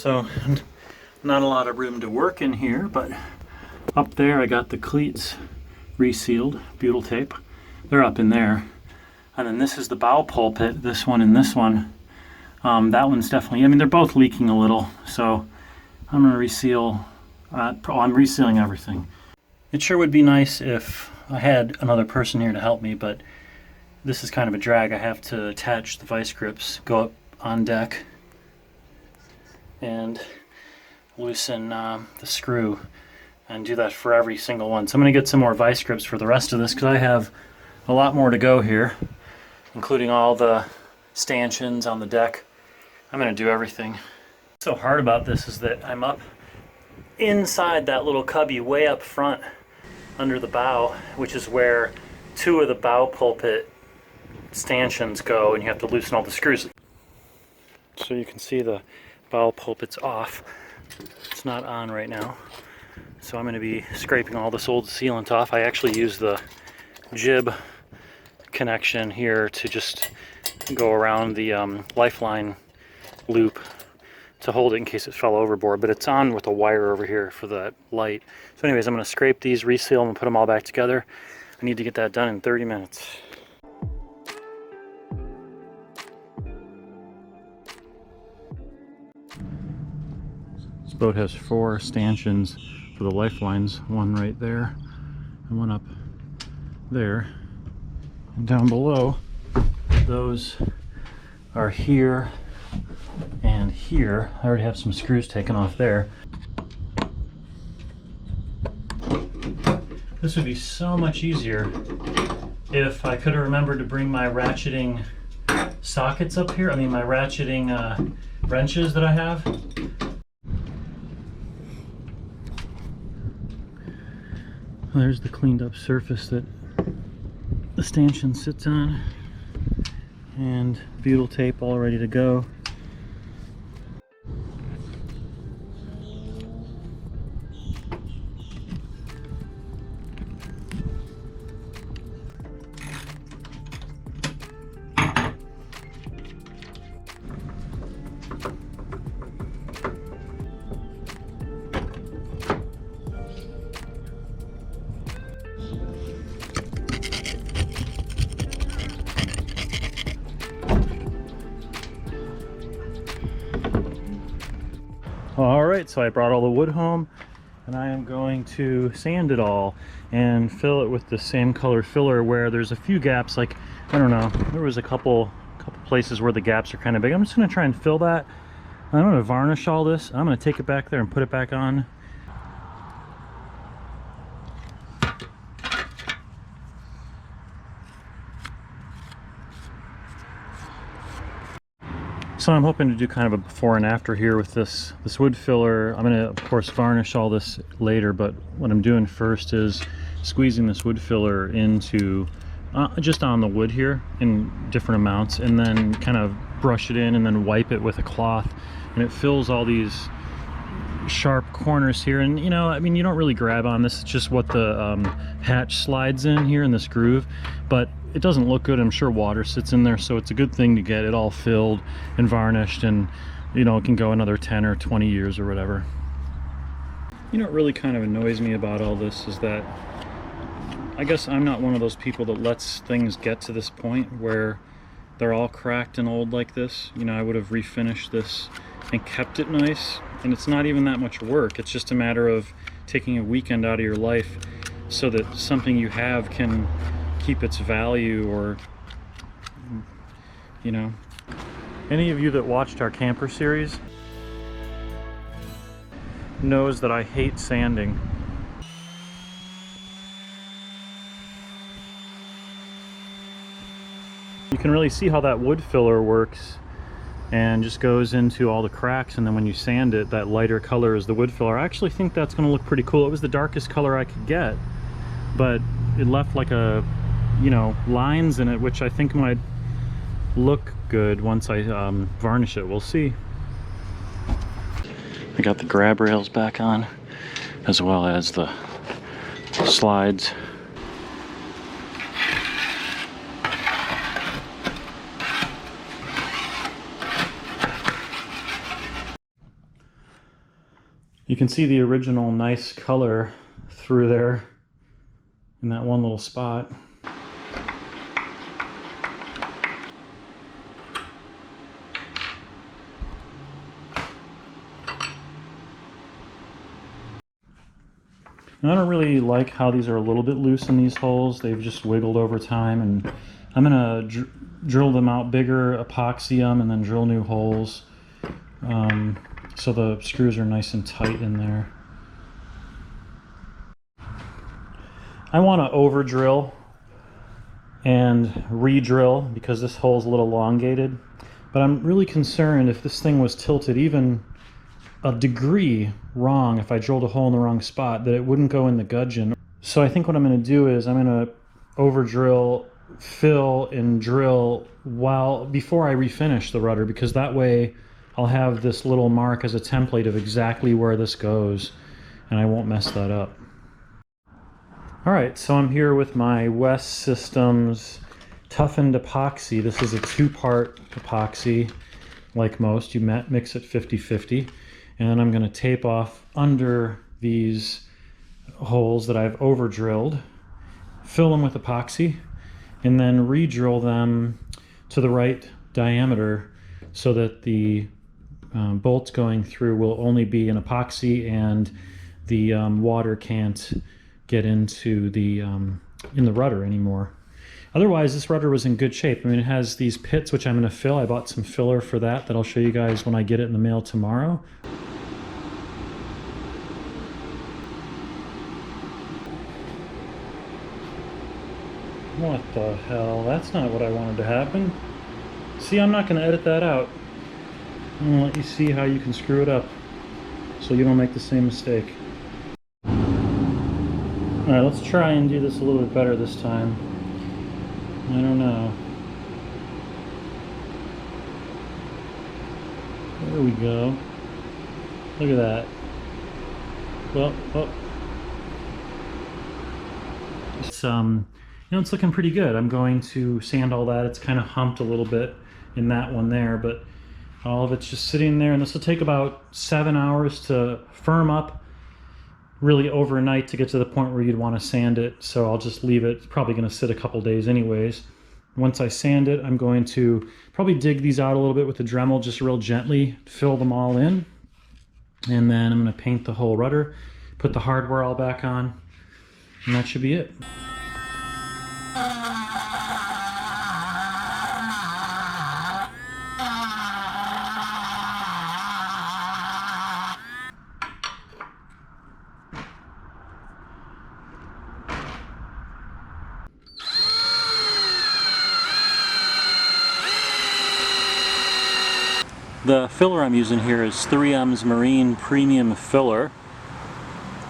So not a lot of room to work in here, but up there I got the cleats resealed, butyl tape. They're up in there. And then this is the bow pulpit, this one and this one. That one's definitely, I mean, they're both leaking a little, so I'm going to reseal. I'm resealing everything. It sure would be nice if I had another person here to help me, but this is kind of a drag. I have to attach the vice grips, go up on deck, and loosen the screw, and do that for every single one. So I'm going to get some more vice grips for the rest of this, because I have a lot more to go here, including all the stanchions on the deck. I'm going to do everything. What's so hard about this is that I'm up inside that little cubby way up front under the bow, which is where two of the bow pulpit stanchions go, and you have to loosen all the screws. So you can see the bow pulpit's off. It's not on right now. So I'm going to be scraping all this old sealant off. I actually use the jib connection here to just go around the lifeline loop to hold it in case it fell overboard, but it's on with a wire over here for that light. So anyways, I'm going to scrape these, reseal them, and put them all back together. I need to get that done in 30 minutes. This boat has 4 stanchions for the lifelines, one right there and one up there, and down below those are here and here. I already have some screws taken off there. This would be so much easier if I could have remembered to bring my ratcheting sockets up here. I mean, my ratcheting wrenches that I have. There's the cleaned up surface that the stanchion sits on, and butyl tape all ready to go. Alright, so I brought all the wood home, and I am going to sand it all and fill it with the same color filler where there's a few gaps. Like, I don't know, there was a couple places where the gaps are kind of big. I'm just going to try and fill that. I'm going to varnish all this. I'm going to take it back there and put it back on. So I'm hoping to do kind of a before and after here with this wood filler. I'm going to, of course, varnish all this later, but what I'm doing first is squeezing this wood filler into just on the wood here in different amounts, and then kind of brush it in and then wipe it with a cloth, and it fills all these sharp corners here. And you know, I mean, you don't really grab on this, it's just what the hatch slides in here in this groove, but it doesn't look good. I'm sure water sits in there, so it's a good thing to get it all filled and varnished, and you know, it can go another 10 or 20 years or whatever. You know what really kind of annoys me about all this is that I guess I'm not one of those people that lets things get to this point where they're all cracked and old like this. You know, I would have refinished this and kept it nice, and it's not even that much work. It's just a matter of taking a weekend out of your life so that something you have can keep its value, or you know. Any of you that watched our camper series knows that I hate sanding. You can really see how that wood filler works and just goes into all the cracks, and then when you sand it, that lighter color is the wood filler. I actually think that's going to look pretty cool. It was the darkest color I could get, but it left like a, you know, lines in it, which I think might look good once I varnish it. We'll see. I got the grab rails back on, as well as the slides. You can see the original nice color through there in that one little spot. And I don't really like how these are a little bit loose in these holes. They've just wiggled over time, and I'm gonna drill them out bigger, epoxy them, and then drill new holes so the screws are nice and tight in there. I want to over drill and re-drill because this hole is a little elongated, but I'm really concerned if this thing was tilted even a degree wrong, if I drilled a hole in the wrong spot, that it wouldn't go in the gudgeon. So I think what I'm going to do is I'm going to over drill, fill, and drill before I refinish the rudder, because that way I'll have this little mark as a template of exactly where this goes, and I won't mess that up. Alright, so I'm here with my West Systems toughened epoxy. This is a two-part epoxy. Like most, you mix it 50-50. And then I'm going to tape off under these holes that I've over drilled, fill them with epoxy, and then re-drill them to the right diameter so that the bolts going through will only be an epoxy, and the water can't get into the in the rudder anymore. Otherwise, this rudder was in good shape. I mean, it has these pits which I'm going to fill. I bought some filler for that I'll show you guys when I get it in the mail tomorrow. What the hell? That's not what I wanted to happen. See, I'm not going to edit that out. I'm going to let you see how you can screw it up so you don't make the same mistake. Alright, let's try and do this a little bit better this time. I don't know. There we go. Look at that. Well, it's you know, it's looking pretty good. I'm going to sand all that. It's kind of humped a little bit in that one there, but all of it's just sitting there, and this will take about 7 hours to firm up, really overnight to get to the point where you'd want to sand it. So I'll just leave it. It's probably going to sit a couple days anyways. Once I sand it, I'm going to probably dig these out a little bit with the Dremel, just real gently, fill them all in, and then I'm going to paint the whole rudder, put the hardware all back on, and that should be it. The filler I'm using here is 3M's Marine Premium Filler.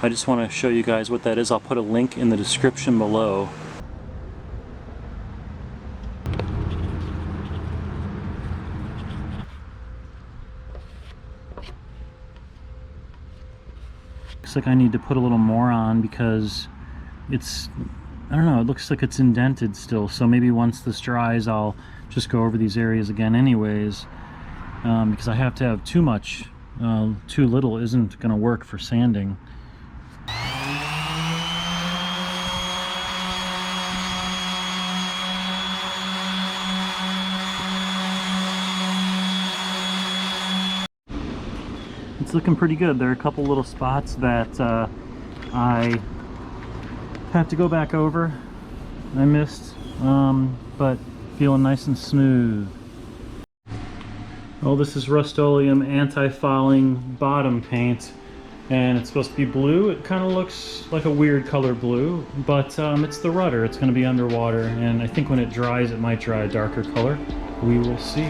I just want to show you guys what that is. I'll put a link in the description below. Looks like I need to put a little more on because it's, I don't know, it looks like it's indented still. So maybe once this dries, I'll just go over these areas again anyways. Because I have to have too much. Too little isn't going to work for sanding. It's looking pretty good. There are a couple little spots that I have to go back over. I missed, but feeling nice and smooth. Oh, this is Rust-Oleum anti-fouling bottom paint, and it's supposed to be blue. It kind of looks like a weird color blue, but it's the rudder. It's going to be underwater, and I think when it dries, it might dry a darker color. We will see.